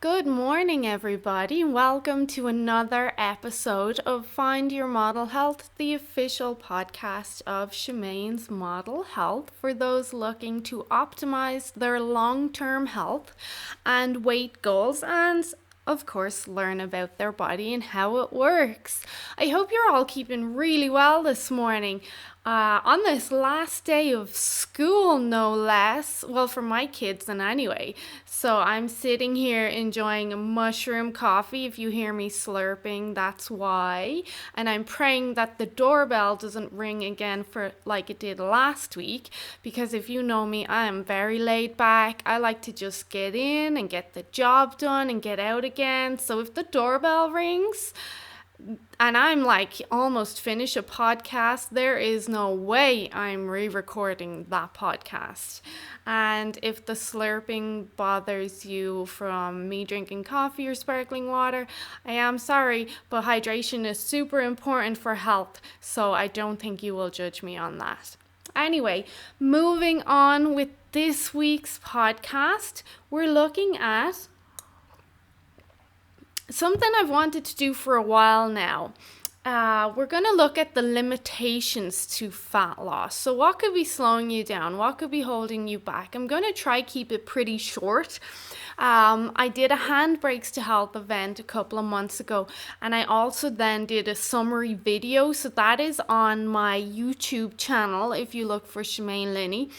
Good morning, everybody. Welcome to another episode of Find Your Model Health, the official podcast of Shemaine's Model Health for those looking to optimize their long-term health and weight goals and of course, learn about their body and how it works. I hope you're all keeping really well this morning. On this last day of school, no less. Well, for my kids, then anyway. So I'm sitting here enjoying a mushroom coffee. If you hear me slurping, that's why. And I'm praying that the doorbell doesn't ring again for like it did last week. Because if you know me, I am very laid back. I like to just get in and get the job done and get out again. So if the doorbell rings, and I'm like almost finish a podcast, there is no way I'm re-recording that podcast. And if the slurping bothers you from me drinking coffee or sparkling water, I am sorry, but hydration is super important for health, so I don't think you will judge me on that. Anyway, moving on with this week's podcast, we're looking at something I've wanted to do for a while now. We're going to look at the limitations to fat loss. So what could be slowing you down? What could be holding you back? I'm going to try keep it pretty short. I did a Handbrakes to Health event a couple of months ago, and I also then did a summary video. So that is on my YouTube channel if you look for Shemaine Linney.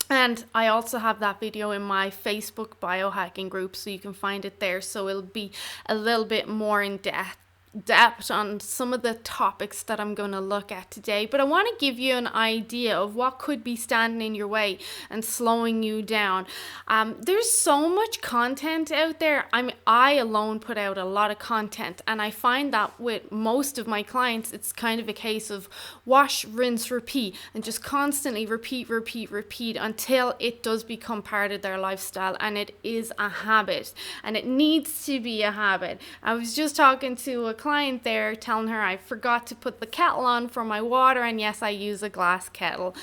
And I also have that video in my Facebook biohacking group, so you can find it there. So it'll be a little bit more in depth on some of the topics that I'm going to look at today, but I want to give you an idea of what could be standing in your way and slowing you down. There's so much content out there. I alone put out a lot of content, and I find that with most of my clients, it's kind of a case of wash, rinse, repeat, and just constantly repeat until it does become part of their lifestyle, and it is a habit, and it needs to be a habit. I was just talking to a client there, telling her I forgot to put the kettle on for my water, and yes, I use a glass kettle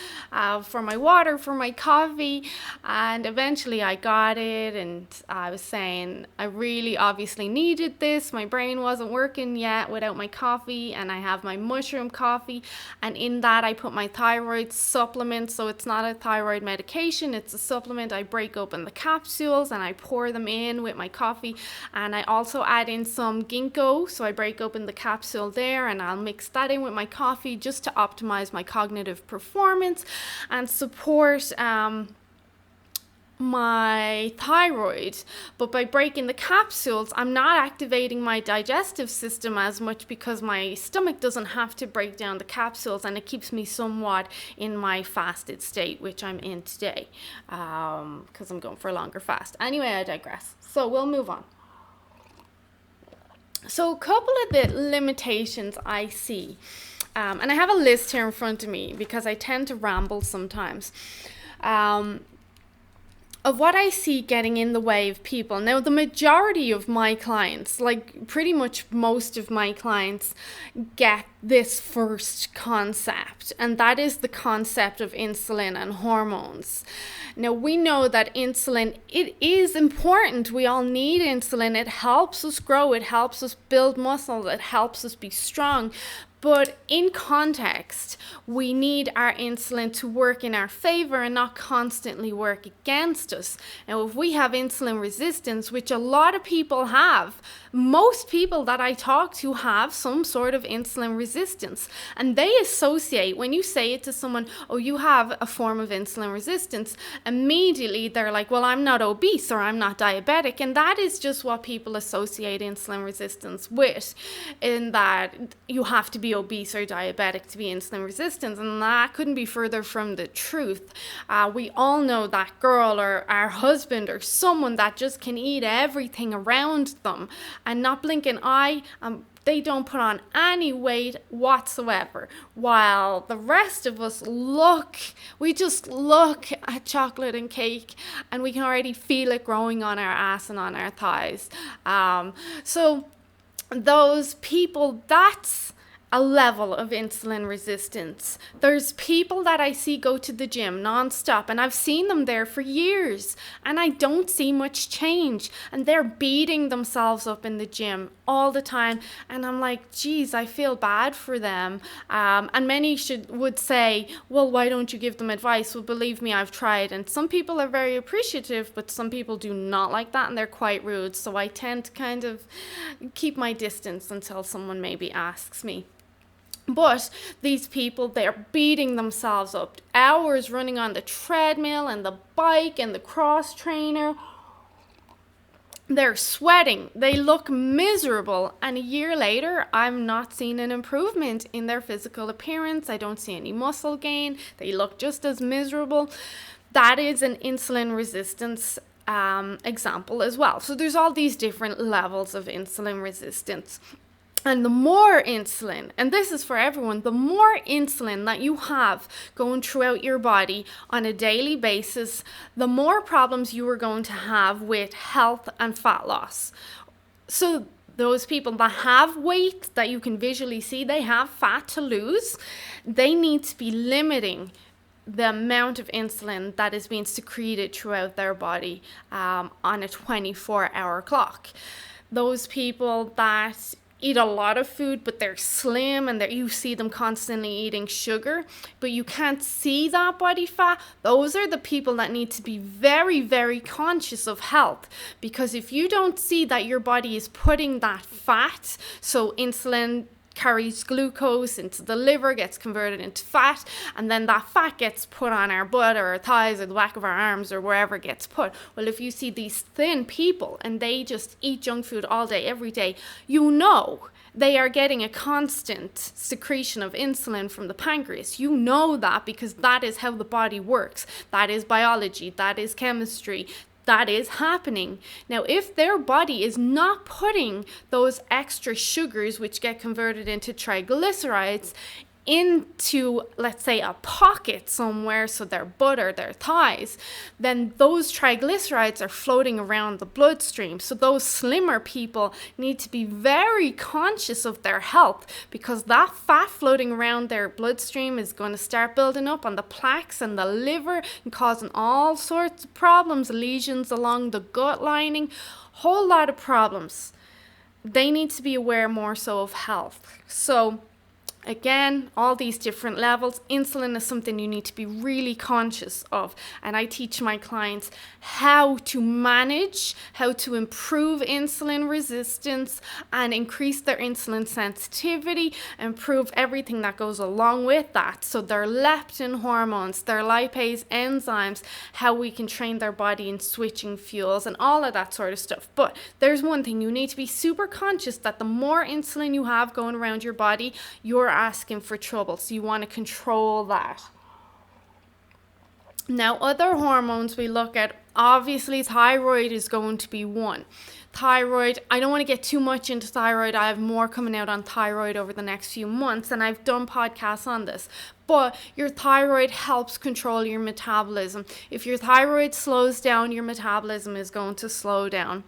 for my water, for my coffee, and eventually I got it, and I was saying I really obviously needed this. My brain wasn't working yet without my coffee, and I have my mushroom coffee, and in that I put my thyroid supplement. So it's not a thyroid medication, it's a supplement. I break open the capsules and I pour them in with my coffee, and I also add in some ginkgo. So I break open the capsule there, and I'll mix that in with my coffee just to optimize my cognitive performance and support my thyroid. But by breaking the capsules, I'm not activating my digestive system as much because my stomach doesn't have to break down the capsules, and it keeps me somewhat in my fasted state, which I'm in today because I'm going for a longer fast. Anyway, I digress. So we'll move on. So a couple of the limitations I see, and I have a list here in front of me because I tend to ramble sometimes, of what I see getting in the way of people. Now, the majority of my clients, like pretty much most of my clients, get this first concept, and that is the concept of insulin and hormones. Now, we know that insulin, it is important. We all need insulin. It helps us grow. It helps us build muscle. It helps us be strong. But in context, we need our insulin to work in our favor and not constantly work against us. Now, if we have insulin resistance, which a lot of people have, most people that I talk to have some sort of insulin resistance. And they associate, when you say it to someone, oh, you have a form of insulin resistance, immediately they're like, well, I'm not obese or I'm not diabetic. And that is just what people associate insulin resistance with, in that you have to be obese or diabetic to be insulin resistant, and that couldn't be further from the truth. We all know that girl or our husband or someone that just can eat everything around them and not blink an eye. They don't put on any weight whatsoever, while the rest of us we just look at chocolate and cake and we can already feel it growing on our ass and on our thighs. So those people, that's a level of insulin resistance. There's people that I see go to the gym nonstop, and I've seen them there for years, and I don't see much change, and they're beating themselves up in the gym all the time, and I'm like, geez, I feel bad for them. And many would say, well, why don't you give them advice? Well, believe me, I've tried, and some people are very appreciative, but some people do not like that, and they're quite rude, so I tend to kind of keep my distance until someone maybe asks me. But these people, they're beating themselves up, hours running on the treadmill and the bike and the cross trainer. They're sweating, they look miserable, and a year later, I'm not seeing an improvement in their physical appearance. I don't see any muscle gain. They look just as miserable. That is an insulin resistance example as well. So there's all these different levels of insulin resistance. And the more insulin, and this is for everyone, the more insulin that you have going throughout your body on a daily basis, the more problems you are going to have with health and fat loss. So those people that have weight that you can visually see, they have fat to lose, they need to be limiting the amount of insulin that is being secreted throughout their body on a 24-hour clock. Those people that eat a lot of food, but they're slim and you see them constantly eating sugar, but you can't see that body fat, those are the people that need to be very, very conscious of health. Because if you don't see that your body is putting that fat, so insulin carries glucose into the liver, gets converted into fat, and then that fat gets put on our butt or our thighs or the back of our arms or wherever it gets put. Well, if you see these thin people and they just eat junk food all day, every day, you know they are getting a constant secretion of insulin from the pancreas. You know that because that is how the body works. That is biology, that is chemistry. That is happening. Now, if their body is not putting those extra sugars, which get converted into triglycerides, into, let's say, a pocket somewhere, so their butt or their thighs, then those triglycerides are floating around the bloodstream. So those slimmer people need to be very conscious of their health, because that fat floating around their bloodstream is going to start building up on the plaques and the liver and causing all sorts of problems, lesions along the gut lining, whole lot of problems. They need to be aware more so of health. So again, all these different levels. Insulin is something you need to be really conscious of. And I teach my clients how to manage, how to improve insulin resistance and increase their insulin sensitivity, improve everything that goes along with that. So their leptin hormones, their lipase enzymes, how we can train their body in switching fuels and all of that sort of stuff. But there's one thing, you need to be super conscious that the more insulin you have going around your body, you're asking for trouble. So you want to control that. Now, other hormones we look at, obviously thyroid is going to be one. Thyroid, I don't want to get too much into thyroid. I have more coming out on thyroid over the next few months, and I've done podcasts on this. But your thyroid helps control your metabolism. If your thyroid slows down, your metabolism is going to slow down.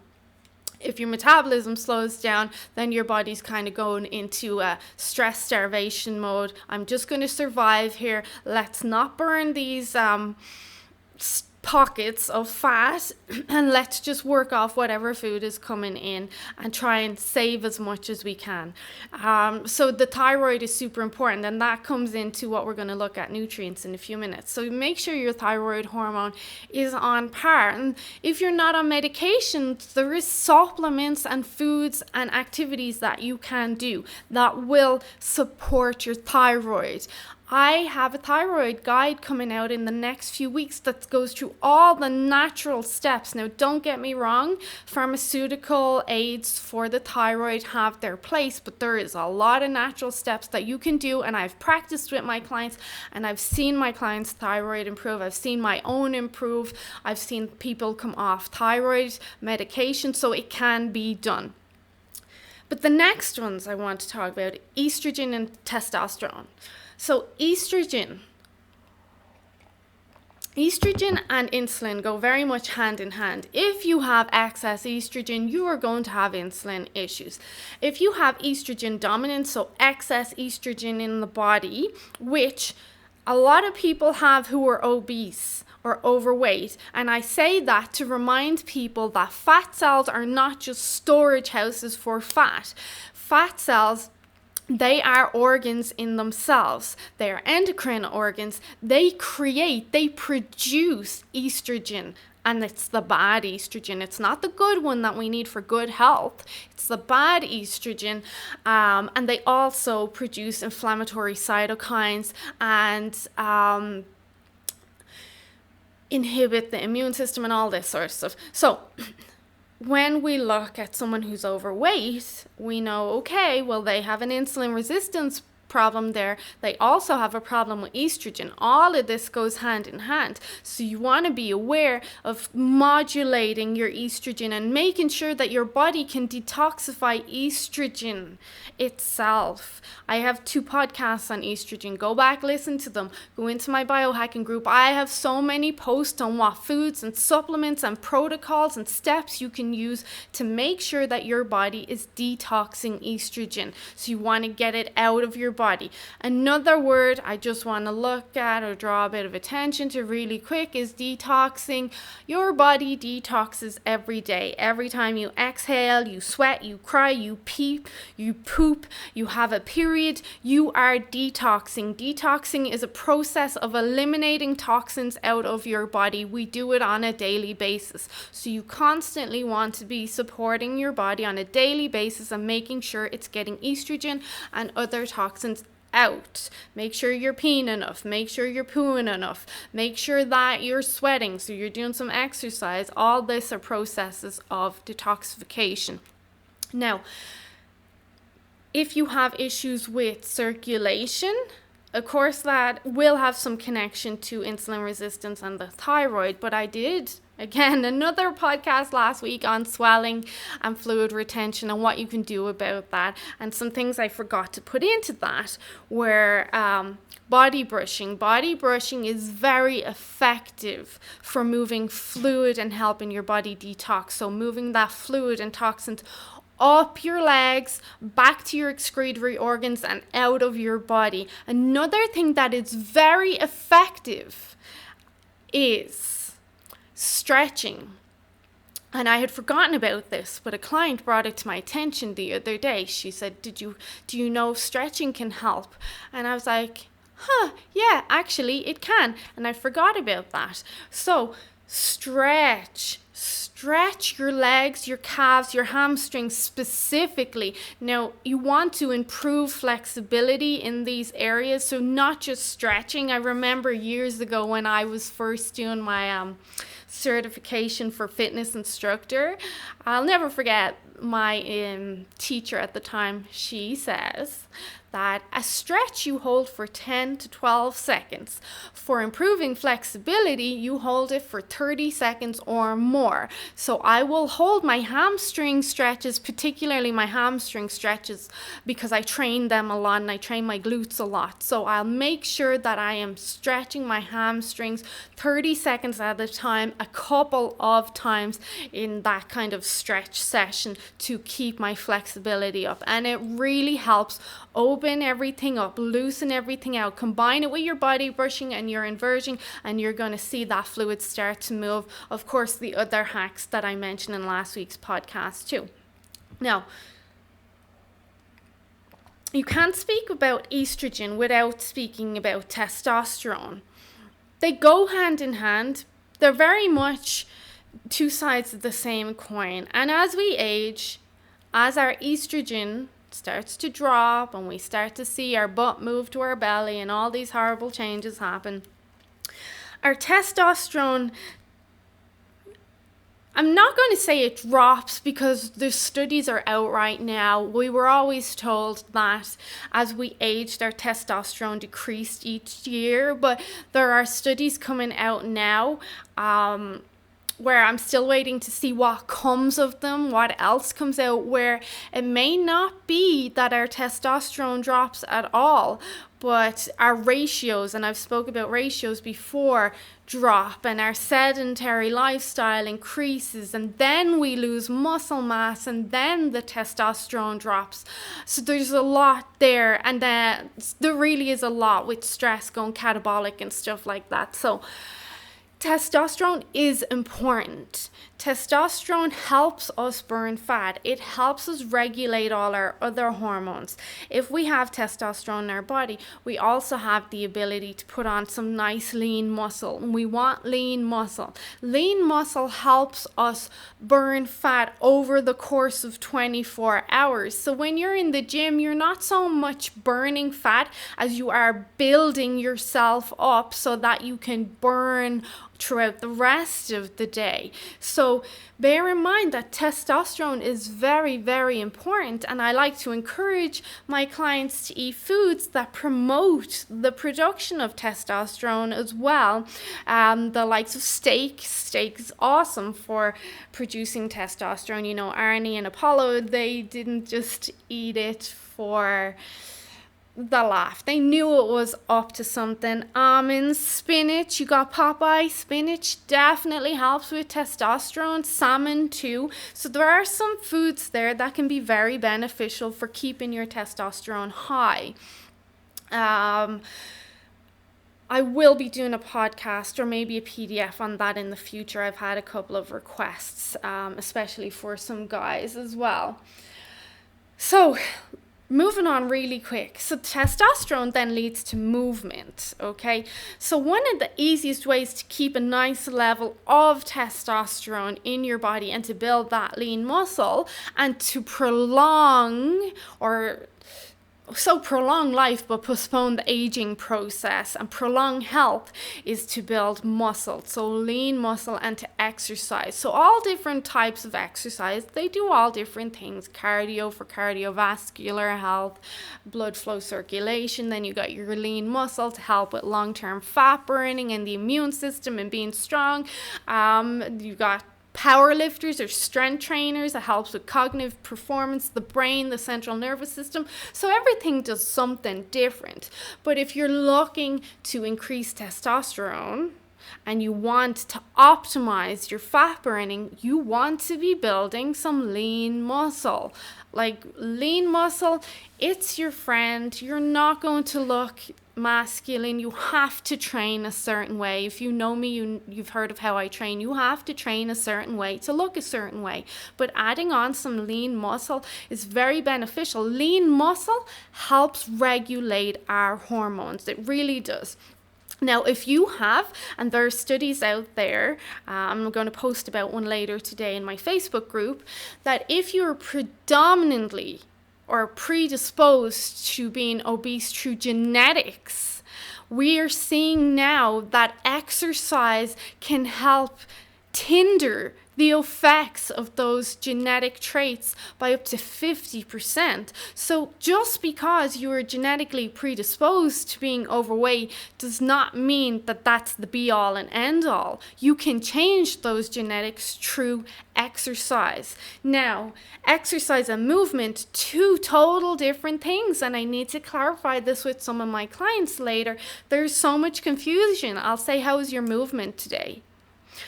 If your metabolism slows down, then your body's kind of going into a stress starvation mode. I'm just going to survive here. Let's not burn these pockets of fat, and let's just work off whatever food is coming in and try and save as much as we can. So the thyroid is super important, and that comes into what we're going to look at, nutrients, in a few minutes. So make sure your thyroid hormone is on par. And if you're not on medications, there is supplements and foods and activities that you can do that will support your thyroid. I have a thyroid guide coming out in the next few weeks that goes through all the natural steps. Now, don't get me wrong, pharmaceutical aids for the thyroid have their place, but there is a lot of natural steps that you can do, and I've practiced with my clients, and I've seen my clients' thyroid improve. I've seen my own improve. I've seen people come off thyroid medication, so it can be done. But the next ones I want to talk about, estrogen and testosterone. So estrogen Estrogen and insulin go very much hand in hand. If you have excess estrogen, you are going to have insulin issues. If you have estrogen dominance, so excess estrogen in the body, which a lot of people have who are obese or overweight, and I say that to remind people that fat cells are not just storage houses for fat. Fat cells, they are organs in themselves. They are endocrine organs. They produce estrogen. And it's the bad estrogen. It's not the good one that we need for good health. It's the bad estrogen. And they also produce inflammatory cytokines and inhibit the immune system and all this sort of stuff. So when we look at someone who's overweight, we know, okay, well, they have an insulin resistance problem there. They also have a problem with estrogen. All of this goes hand in hand. So you want to be aware of modulating your estrogen and making sure that your body can detoxify estrogen itself. I have 2 podcasts on estrogen. Go back, listen to them. Go into my biohacking group. I have so many posts on what foods and supplements and protocols and steps you can use to make sure that your body is detoxing estrogen. So you want to get it out of your body. Another word I just want to look at or draw a bit of attention to really quick is detoxing. Your body detoxes every day. Every time you exhale, you sweat, you cry, you pee, you poop, you have a period, you are detoxing. Detoxing is a process of eliminating toxins out of your body. We do it on a daily basis. So you constantly want to be supporting your body on a daily basis and making sure it's getting estrogen and other toxins out. Make sure you're peeing enough. Make sure you're pooing enough. Make sure that you're sweating, so you're doing some exercise. All this are processes of detoxification. Now, if you have issues with circulation, of course that will have some connection to insulin resistance and the thyroid, but I did again another podcast last week on swelling and fluid retention and what you can do about that, and some things I forgot to put into that were body brushing. Body brushing is very effective for moving fluid and helping your body detox. So moving that fluid and toxins up your legs, back to your excretory organs and out of your body. Another thing that is very effective is stretching. And I had forgotten about this, but a client brought it to my attention the other day. She said, do you know stretching can help? And I was like, yeah, actually it can. And I forgot about that. So stretch your legs, your calves, your hamstrings specifically. Now, you want to improve flexibility in these areas, so not just stretching. I remember years ago when I was first doing my certification for fitness instructor, I'll never forget my teacher at the time. She says that a stretch you hold for 10 to 12 seconds. For improving flexibility, you hold it for 30 seconds or more. So I will hold my hamstring stretches, particularly my hamstring stretches, because I train them a lot and I train my glutes a lot. So I'll make sure that I am stretching my hamstrings 30 seconds at a time, a couple of times in that kind of stretch session to keep my flexibility up. And it really helps open everything up, loosen everything out, combine it with your body brushing and your inversion, and you're going to see that fluid start to move. Of course, the other hacks that I mentioned in last week's podcast too. Now, you can't speak about estrogen without speaking about testosterone. They go hand in hand. They're very much 2 sides of the same coin. And as we age, as our estrogen starts to drop and we start to see our butt move to our belly and all these horrible changes happen, our testosterone, I'm not going to say it drops because the studies are out right now. We were always told that as we aged, our testosterone decreased each year, but there are studies coming out now where I'm still waiting to see what comes of them, what else comes out, where it may not be that our testosterone drops at all, but our ratios, and I've spoken about ratios before, drop, and our sedentary lifestyle increases, and then we lose muscle mass, and then the testosterone drops. So there's a lot there, and there really is a lot with stress going catabolic and stuff like that. So testosterone is important. Testosterone helps us burn fat. It helps us regulate all our other hormones. If we have testosterone in our body, we also have the ability to put on some nice lean muscle. We want lean muscle. Lean muscle helps us burn fat over the course of 24 hours. So when you're in the gym, you're not so much burning fat as you are building yourself up so that you can burn throughout the rest of the day. So bear in mind that testosterone is very, very important, and I like to encourage my clients to eat foods that promote the production of testosterone as well. The likes of steak. Steak is awesome for producing testosterone. You know, Arnie and Apollo, they didn't just eat it for the laugh. They knew it was up to something. Almonds, spinach, you got Popeye. Spinach definitely helps with testosterone. Salmon too. So there are some foods there that can be very beneficial for keeping your testosterone high. I will be doing a podcast or maybe a PDF on that in the future. I've had a couple of requests, especially for some guys as well. So moving on really quick. So testosterone then leads to movement, okay? So one of the easiest ways to keep a nice level of testosterone in your body and to build that lean muscle and to prolong life but postpone the aging process and prolong health is to build muscle. So lean muscle and to exercise. So all different types of exercise, they do all different things. Cardio for cardiovascular health, blood flow circulation. Then you got your lean muscle to help with long-term fat burning and the immune system and being strong. You got power lifters or strength trainers that helps with cognitive performance, the brain, the central nervous system. So everything does something different. But if you're looking to increase testosterone and you want to optimize your fat burning, you want to be building some lean muscle. Like lean muscle, it's your friend. You're not going to look masculine. You have to train a certain way. If you know me, you've heard of how I train. You have to train a certain way to look a certain way. But adding on some lean muscle is very beneficial. Lean muscle helps regulate our hormones. It really does. Now, if you have, and there are studies out there, I'm going to post about one later today in my Facebook group, that if you're predominantly or predisposed to being obese through genetics, we are seeing now that exercise can help hinder the effects of those genetic traits by up to 50%. So just because you are genetically predisposed to being overweight does not mean that that's the be all and end all. You can change those genetics through exercise. Now, exercise and movement, two total different things, and I need to clarify this with some of my clients later. There's so much confusion. I'll say, how is your movement today?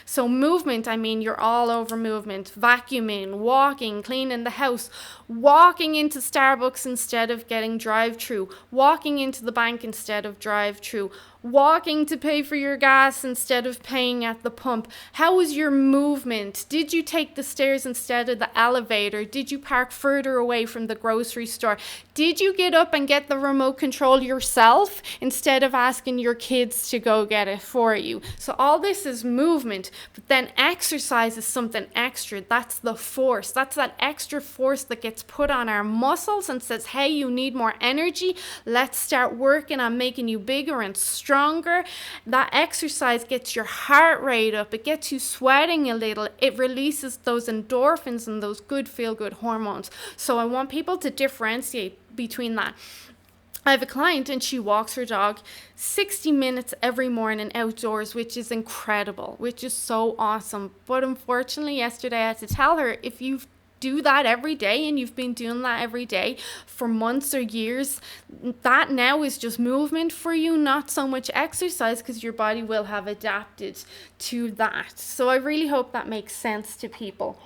So movement, I mean you're all over movement, vacuuming, walking, cleaning the house, walking into Starbucks instead of getting drive-through, walking into the bank instead of drive-through, walking to pay for your gas instead of paying at the pump. How was your movement? Did you take the stairs instead of the elevator? Did you park further away from the grocery store? Did you get up and get the remote control yourself instead of asking your kids to go get it for you? So all this is movement, but then exercise is something extra. That's the force. That's that extra force that gets put on our muscles and says, hey, you need more energy. Let's start working on making you bigger and stronger. That exercise gets your heart rate up. It gets you sweating a little. It releases those endorphins and those good feel-good hormones. So I want people to differentiate between that. I have a client and she walks her dog 60 minutes every morning outdoors, which is incredible, which is so awesome. But unfortunately, yesterday I had to tell her, if you do that every day and you've been doing that every day for months or years, that now is just movement for you, not so much exercise, because your body will have adapted to that. So I really hope that makes sense to people.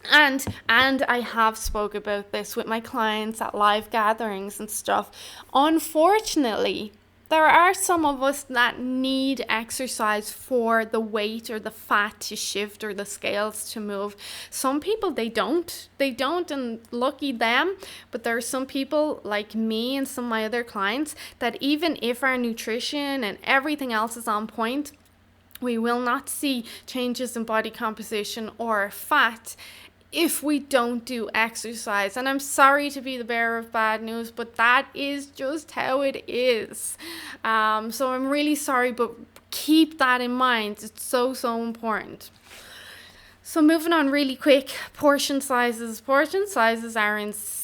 And I have spoke about this with my clients at live gatherings and stuff. Unfortunately, there are some of us that need exercise for the weight or the fat to shift or the scales to move. Some people, they don't, and lucky them. But there are some people like me and some of my other clients that even if our nutrition and everything else is on point, we will not see changes in body composition or fat if we don't do exercise. And I'm sorry to be the bearer of bad news, but that is just how it is. So I'm really sorry, but keep that in mind. It's so important. So moving on really quick, portion sizes. Portion sizes are insane.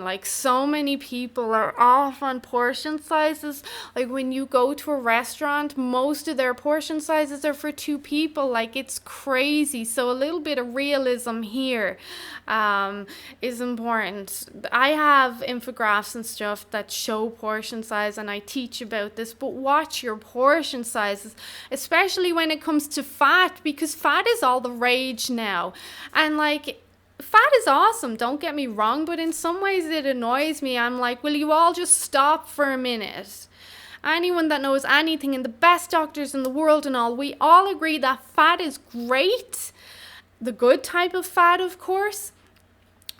Like, so many people are off on portion sizes. Like, when you go to a restaurant, most of their portion sizes are for 2 people. Like, it's crazy. So a little bit of realism here is important. I have infographics and stuff that show portion size, and I teach about this, but watch your portion sizes, especially when it comes to fat, because fat is all the rage now. And like, fat is awesome, don't get me wrong, but in some ways it annoys me. I'm like, will you all just stop for a minute? Anyone that knows anything, and the best doctors in the world and all, we all agree that fat is great. The good type of fat, of course,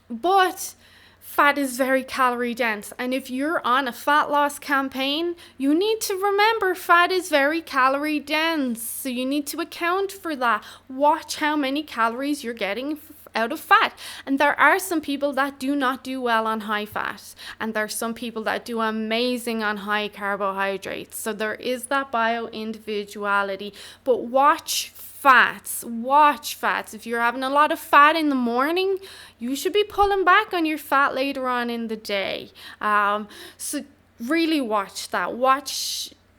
but fat is very calorie dense. And if you're on a fat loss campaign, you need to remember fat is very calorie dense. So you need to account for that. Watch how many calories you're getting out of fat. And there are some people that do not do well on high fat, and there are some people that do amazing on high carbohydrates. So there is that bio individuality. But watch fats. If you're having a lot of fat in the morning, you should be pulling back on your fat later on in the day. So really watch that.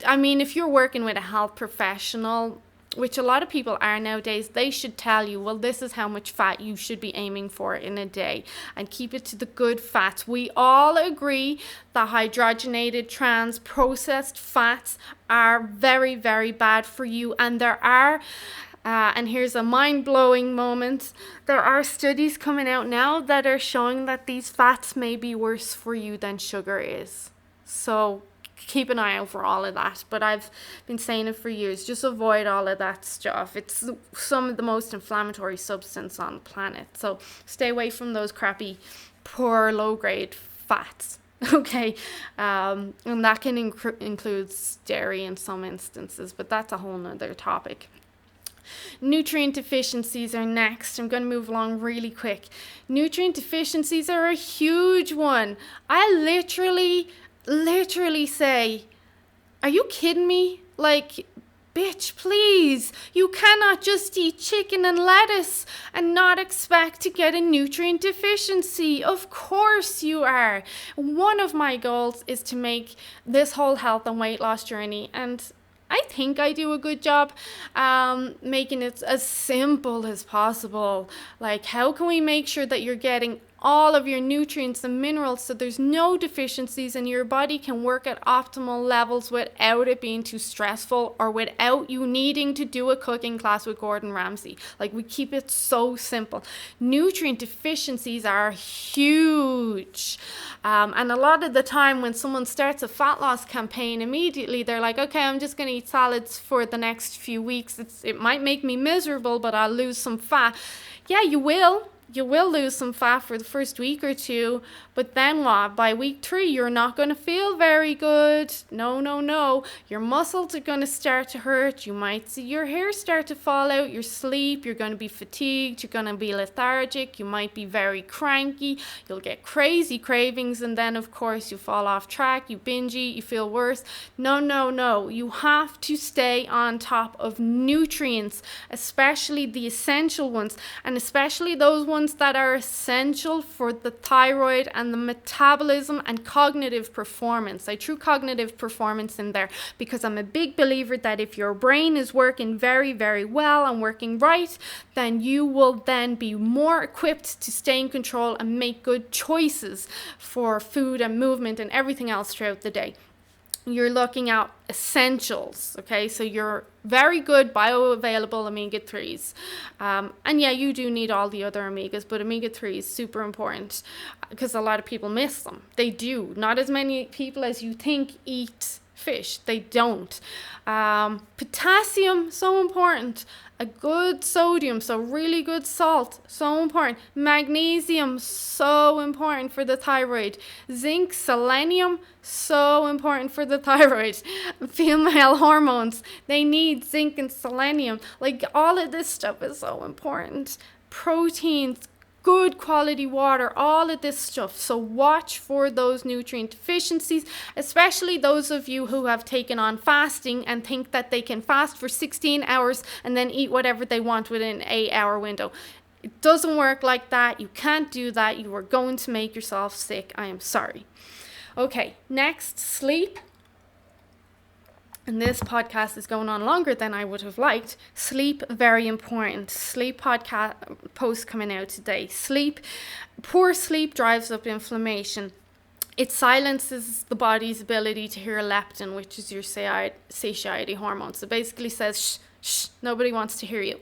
If you're working with a health professional, which a lot of people are nowadays, they should tell you, well, this is how much fat you should be aiming for in a day, and keep it to the good fats. We all agree that hydrogenated, trans, processed fats are very, very bad for you. And there are, and here's a mind-blowing moment, there are studies coming out now that are showing that these fats may be worse for you than sugar is. So keep an eye out for all of that. But I've been saying it for years, just avoid all of that stuff. It's some of the most inflammatory substance on the planet. So stay away from those crappy, poor, low-grade fats. Okay, and that can include dairy in some instances, but that's a whole nother topic. Nutrient deficiencies are next. I'm going to move along really quick. Nutrient deficiencies are a huge one. I literally say, are you kidding me? Like, bitch, please. You cannot just eat chicken and lettuce and not expect to get a nutrient deficiency. Of course you are. One of my goals is to make this whole health and weight loss journey, and I think I do a good job making it as simple as possible. Like, how can we make sure that you're getting all of your nutrients and minerals so there's no deficiencies and your body can work at optimal levels without it being too stressful or without you needing to do a cooking class with Gordon Ramsay. Like, we keep it so simple. Nutrient deficiencies are huge. And a lot of the time when someone starts a fat loss campaign, immediately they're like, okay, I'm just going to eat salads for the next few weeks. It might make me miserable, but I'll lose some fat. Yeah, you will. You will lose some fat for the first week or two, but then what? By week 3, you're not going to feel very good. No. Your muscles are going to start to hurt. You might see your hair start to fall out, your sleep, you're going to be fatigued, you're going to be lethargic, you might be very cranky, you'll get crazy cravings, and then of course you fall off track, you binge eat, you feel worse. No. You have to stay on top of nutrients, especially the essential ones, and especially those ones ones that are essential for the thyroid and the metabolism and cognitive performance. I threw cognitive performance in there because I'm a big believer that if your brain is working very, very well and working right, then you will then be more equipped to stay in control and make good choices for food and movement and everything else throughout the day. You're looking at essentials, okay? So you're very good bioavailable omega-3s. And yeah, you do need all the other omegas, but omega-3 is super important because a lot of people miss them. They do. Not as many people as you think eat fish. They don't. Potassium, so important. A good sodium, so really good salt, so important. Magnesium, so important for the thyroid. Zinc, selenium, so important for the thyroid. Female hormones, they need zinc and selenium. Like, all of this stuff is so important. Proteins, good quality water, all of this stuff. So watch for those nutrient deficiencies, especially those of you who have taken on fasting and think that they can fast for 16 hours and then eat whatever they want within an 8-hour window. It doesn't work like that. You can't do that. You are going to make yourself sick. I am sorry. Okay, next, sleep. And this podcast is going on longer than I would have liked. Sleep, very important. Sleep podcast post coming out today. Sleep, poor sleep drives up inflammation. It silences the body's ability to hear leptin, which is your satiety hormone. So basically says, shh, shh, nobody wants to hear you.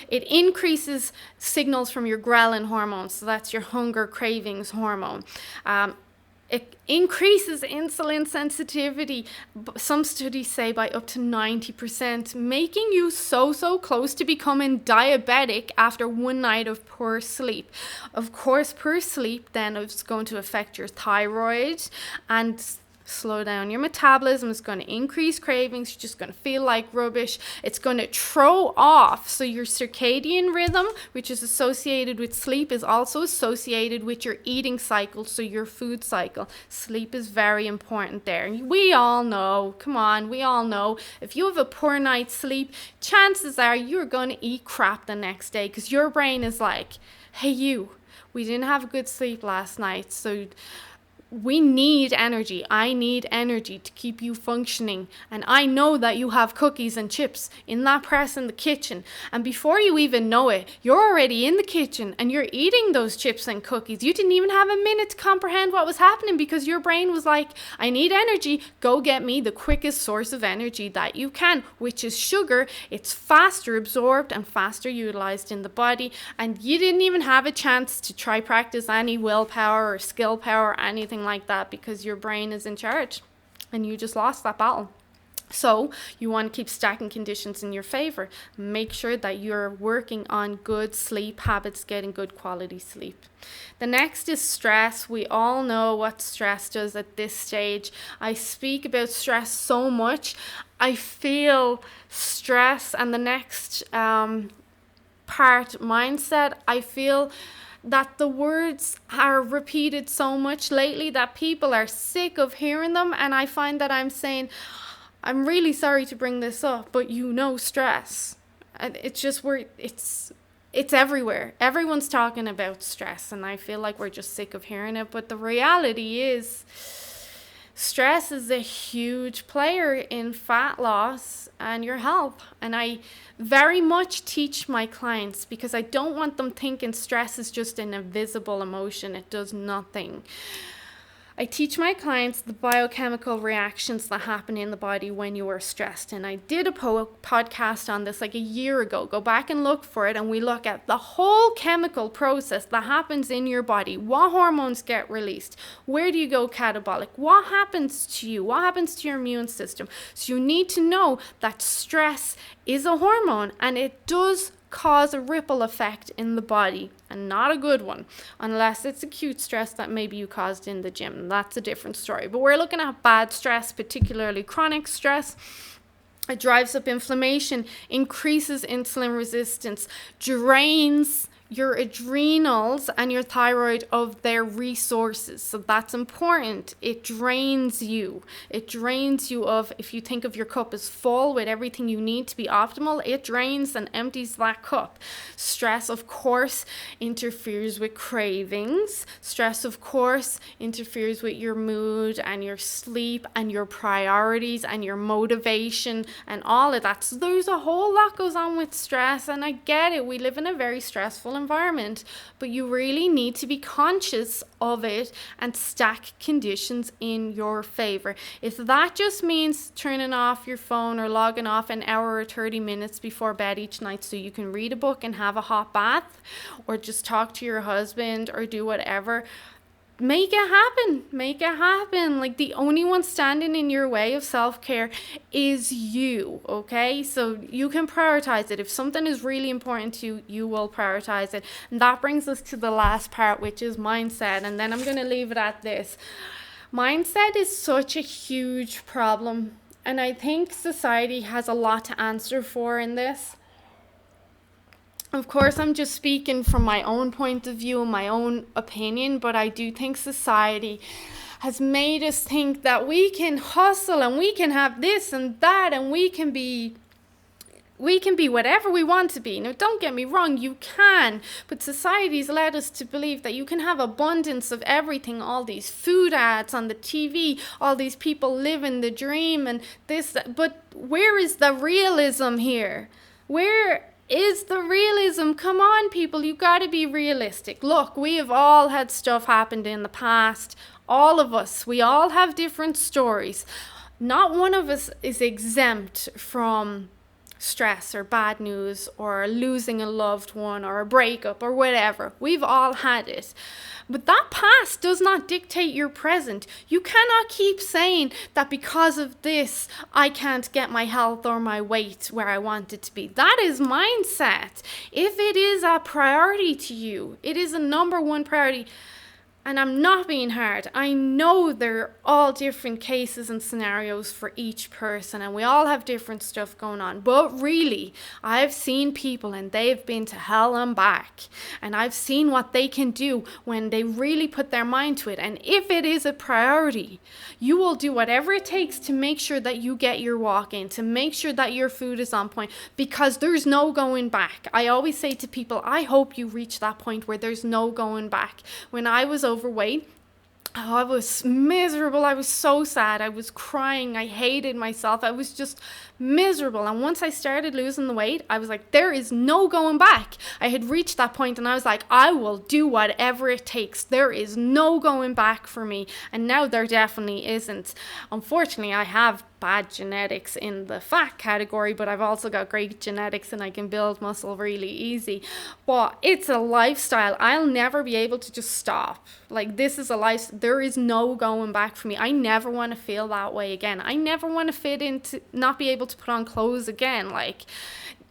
It increases signals from your ghrelin hormone. So that's your hunger cravings hormone. It increases insulin sensitivity, some studies say by up to 90%, making you so close to becoming diabetic after one night of poor sleep. Of course, poor sleep then is going to affect your thyroid and slow down your metabolism. It's going to increase cravings. You're just going to feel like rubbish. It's going to throw off. So your circadian rhythm, which is associated with sleep, is also associated with your eating cycle, so your food cycle. Sleep is very important there. We all know, come on, we all know, if you have a poor night's sleep, chances are you're going to eat crap the next day because your brain is like, hey, we didn't have good sleep last night, so we need energy. I need energy to keep you functioning. And I know that you have cookies and chips in that press in the kitchen. And before you even know it, you're already in the kitchen and you're eating those chips and cookies. You didn't even have a minute to comprehend what was happening because your brain was like, I need energy. Go get me the quickest source of energy that you can, which is sugar. It's faster absorbed and faster utilized in the body. And you didn't even have a chance to try practice any willpower or skill power or anything like that because your brain is in charge and you just lost that battle. So you want to keep stacking conditions in your favor. Make sure that you're working on good sleep habits, getting good quality sleep. The next is stress. We all know what stress does at this stage. I speak about stress so much. I feel stress, and the next part, mindset, I feel that the words are repeated so much lately that people are sick of hearing them. And I find that I'm saying, I'm really sorry to bring this up, but stress. And it's just it's everywhere. Everyone's talking about stress, and I feel like we're just sick of hearing it. But the reality is, stress is a huge player in fat loss and your health. And I very much teach my clients because I don't want them thinking stress is just an invisible emotion. It does nothing. I teach my clients the biochemical reactions that happen in the body when you are stressed. And I did a podcast on this like a year ago. Go back and look for it. And we look at the whole chemical process that happens in your body. What hormones get released? Where do you go catabolic? What happens to you? What happens to your immune system? So you need to know that stress is a hormone, and it does cause a ripple effect in the body, and not a good one, unless it's acute stress that maybe you caused in the gym. That's a different story. But we're looking at bad stress, particularly chronic stress. It drives up inflammation, increases insulin resistance, drains your adrenals and your thyroid of their resources. So that's important. It drains you. It drains you of, if you think of your cup as full with everything you need to be optimal, it drains and empties that cup. Stress, of course, interferes with cravings. Stress, of course, interferes with your mood and your sleep and your priorities and your motivation and all of that. So there's a whole lot goes on with stress, and I get it. We live in a very stressful environment, but you really need to be conscious of it and stack conditions in your favor. If that just means turning off your phone or logging off an hour or 30 minutes before bed each night so you can read a book and have a hot bath, or just talk to your husband or do whatever, make it happen. Make it happen. Like, the only one standing in your way of self-care is you, okay? So you can prioritize it. If something is really important to you, you will prioritize it. And that brings us to the last part, which is mindset. And then I'm going to leave it at this. Mindset is such a huge problem. And I think society has a lot to answer for in this. Of course, I'm just speaking from my own point of view and my own opinion, but I do think society has made us think that we can hustle and we can have this and that and we can be whatever we want to be. Now, don't get me wrong, you can, but society's led us to believe that you can have abundance of everything, all these food ads on the TV, all these people living the dream and this, but where is the realism here? Where is the realism? Come on, people, you got to be realistic. Look, we have all had stuff happened in the past. All of us, we all have different stories. Not one of us is exempt from stress or bad news or losing a loved one or a breakup or whatever. We've all had it. But that past does not dictate your present. You cannot keep saying that because of this, I can't get my health or my weight where I want it to be. That is mindset. If it is a priority to you, it is a number one priority. And I'm not being hard. I know they're all different cases and scenarios for each person, and we all have different stuff going on. But really, I've seen people and they've been to hell and back. And I've seen what they can do when they really put their mind to it. And if it is a priority, you will do whatever it takes to make sure that you get your walk in, to make sure that your food is on point, because there's no going back. I always say to people, I hope you reach that point where there's no going back. When I was overweight, I was miserable. I was so sad. I was crying. I hated myself. I was just miserable. And once I started losing the weight, I was like, there is no going back. I had reached that point and I was like, I will do whatever it takes. There is no going back for me. And now there definitely isn't. Unfortunately, I have bad genetics in the fat category, but I've also got great genetics and I can build muscle really easy. But it's a lifestyle. I'll never be able to just stop. Like, this is a life. There is no going back for me. I never want to feel that way again. I never want to not be able to put on clothes again. Like,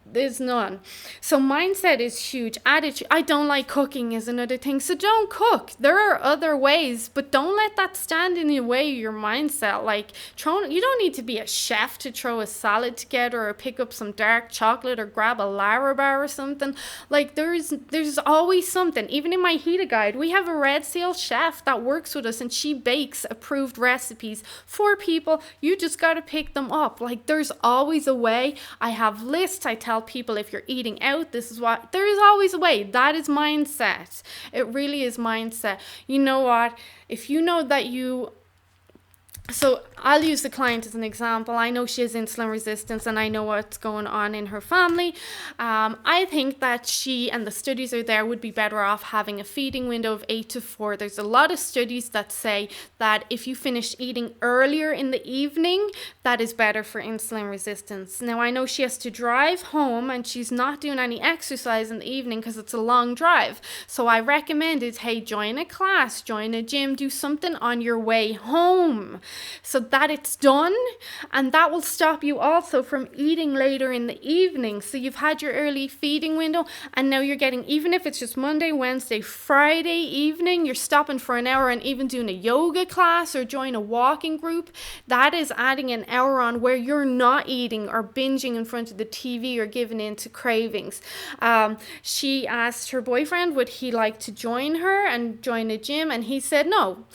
there's none. So mindset is huge. Attitude. I don't like cooking is another thing. So don't cook. There are other ways, but don't let that stand in the way of your mindset. Like, you don't need to be a chef to throw a salad together or pick up some dark chocolate or grab a Lara bar or something. Like, there's always something. Even in my HETA guide, we have a Red Seal chef that works with us and she bakes approved recipes for people. You just got to pick them up. Like, there's always a way. I have lists. I tell people, if you're eating out, this is what, there is always a way. That is mindset. It really is mindset. You know what? If you know that so I'll use the client as an example. I know she has insulin resistance and I know what's going on in her family. I think that she, and the studies are there, would be better off having a feeding window of 8 to 4. There's a lot of studies that say that if you finish eating earlier in the evening, that is better for insulin resistance. Now, I know she has to drive home and she's not doing any exercise in the evening because it's a long drive. So I recommended, hey, join a class, join a gym, do something on your way home. so that it's done. And that will stop you also from eating later in the evening. So you've had your early feeding window, and now you're getting, even if it's just Monday, Wednesday, Friday evening, you're stopping for an hour and even doing a yoga class or join a walking group. That is adding an hour on where you're not eating or binging in front of the TV or giving in to cravings. She asked her boyfriend would he like to join her and join a gym, and he said no.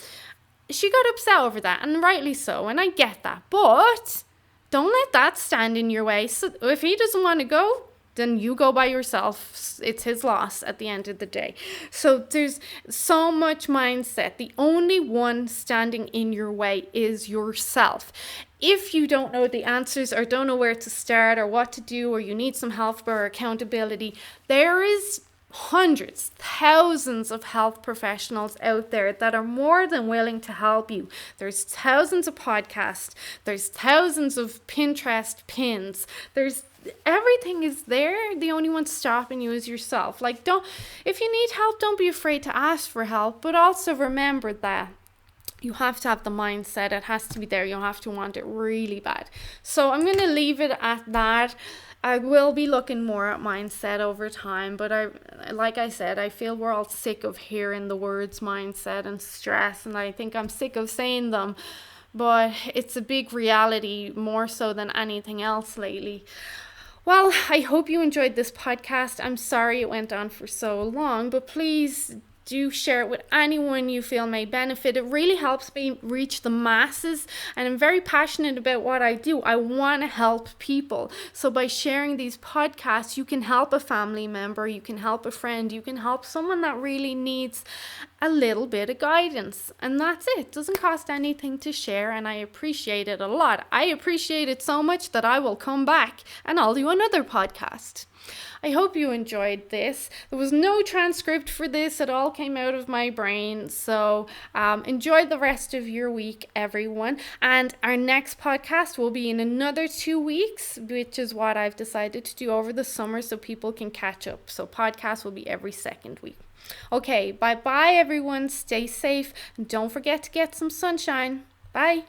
She got upset over that, and rightly so, and I get that, but don't let that stand in your way. So if he doesn't want to go, then you go by yourself. It's his loss at the end of the day. So there's so much mindset. The only one standing in your way is yourself. If you don't know the answers or don't know where to start or what to do, or you need some help or accountability, there is hundreds, thousands of health professionals out there that are more than willing to help you. There's thousands of podcasts. There's thousands of Pinterest pins. Everything is there. The only one stopping you is yourself. If you need help, don't be afraid to ask for help, but also remember that you have to have the mindset. It has to be there. You have to want it really bad. So I'm going to leave it at that. I will be looking more at mindset over time, but like I said, I feel we're all sick of hearing the words mindset and stress, and I think I'm sick of saying them, but it's a big reality more so than anything else lately. Well, I hope you enjoyed this podcast. I'm sorry it went on for so long, but please do share it with anyone you feel may benefit. It really helps me reach the masses, and I'm very passionate about what I do. I want to help people. So by sharing these podcasts, you can help a family member, you can help a friend, you can help someone that really needs a little bit of guidance. And that's it. It doesn't cost anything to share, and I appreciate it a lot. I appreciate it so much that I will come back and I'll do another podcast. I hope you enjoyed this. There was no transcript for this. It all came out of my brain. So enjoy the rest of your week, everyone. And our next podcast will be in another 2 weeks, which is what I've decided to do over the summer so people can catch up. So podcasts will be every second week. Okay, bye-bye, everyone. Stay safe. And don't forget to get some sunshine. Bye.